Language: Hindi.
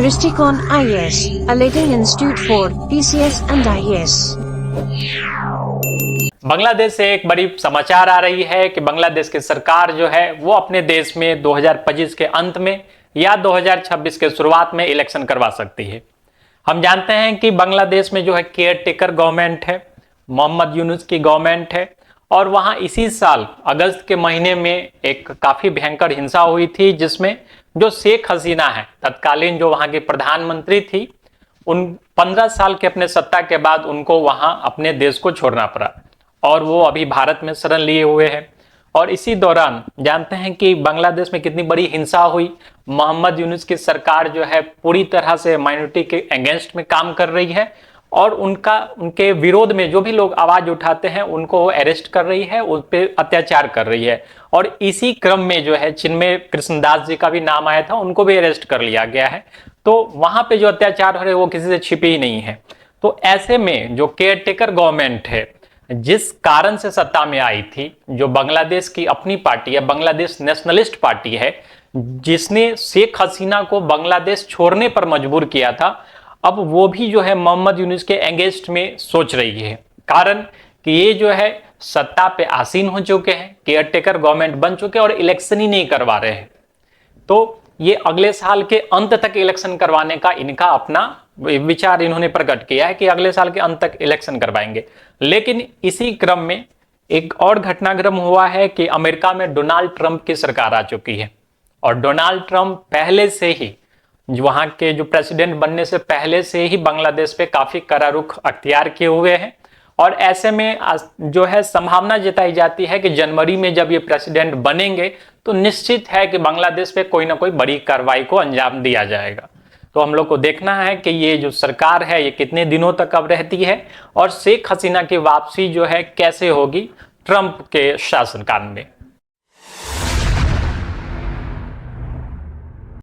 दृष्टिकोण IAS, a leading institute for PCS and IAS। Bangladesh से एक बड़ी समाचार आ रही है कि बांग्लादेश की सरकार जो है वो अपने देश में 2025 के अंत में या 2026 के शुरुआत में इलेक्शन करवा सकती है। हम जानते हैं कि बांग्लादेश में जो है केयर टेकर गवर्नमेंट है, मोहम्मद यूनुस की गवर्नमेंट है, और वहां इसी साल अगस्त के महीने में एक काफी भयंकर हिंसा हुई थी, जिसमें जो शेख हसीना है, तत्कालीन जो वहां की प्रधानमंत्री थी, उन 15 साल के अपने सत्ता के बाद उनको वहां अपने देश को छोड़ना पड़ा और वो अभी भारत में शरण लिए हुए हैं। और इसी दौरान जानते हैं कि बांग्लादेश में कितनी बड़ी हिंसा हुई। मोहम्मद यूनुस की सरकार जो है पूरी तरह से माइनॉरिटी के अगेंस्ट में काम कर रही है और उनके विरोध में जो भी लोग आवाज उठाते हैं उनको अरेस्ट कर रही है, उन पर अत्याचार कर रही है। और इसी क्रम में जो है चिन्मय कृष्णदास जी का भी नाम आया था, उनको भी अरेस्ट कर लिया गया है। तो वहां पे जो अत्याचार हो रहे वो किसी से छिपे ही नहीं है। तो ऐसे में जो केयर टेकर गवर्नमेंट है, जिस कारण से सत्ता में आई थी, जो बांग्लादेश की अपनी पार्टी है, बांग्लादेश नेशनलिस्ट पार्टी है, जिसने शेख हसीना को बांग्लादेश छोड़ने पर मजबूर किया था, अब वो भी जो है मोहम्मद यूनुस के अगेंस्ट में सोच रही है। कारण कि ये जो है सत्ता पे आसीन हो चुके हैं, केयर टेकर गवर्नमेंट बन चुके हैं और इलेक्शन ही नहीं करवा रहे हैं। तो ये अगले साल के अंत तक इलेक्शन करवाने का इनका अपना विचार इन्होंने प्रकट किया है कि अगले साल के अंत तक इलेक्शन करवाएंगे। लेकिन इसी क्रम में एक और घटनाक्रम हुआ है कि अमेरिका में डोनाल्ड ट्रंप की सरकार आ चुकी है और डोनाल्ड ट्रंप पहले से ही वहां के जो प्रेसिडेंट बनने से पहले से ही बांग्लादेश पे काफी कड़ा रुख अख्तियार किए हुए हैं। और ऐसे में जो है संभावना जताई जाती है कि जनवरी में जब ये प्रेसिडेंट बनेंगे तो निश्चित है कि बांग्लादेश पे कोई ना कोई बड़ी कार्रवाई को अंजाम दिया जाएगा। तो हम लोग को देखना है कि ये जो सरकार है ये कितने दिनों तक अब रहती है और शेख हसीना की वापसी जो है कैसे होगी ट्रंप के शासनकाल में।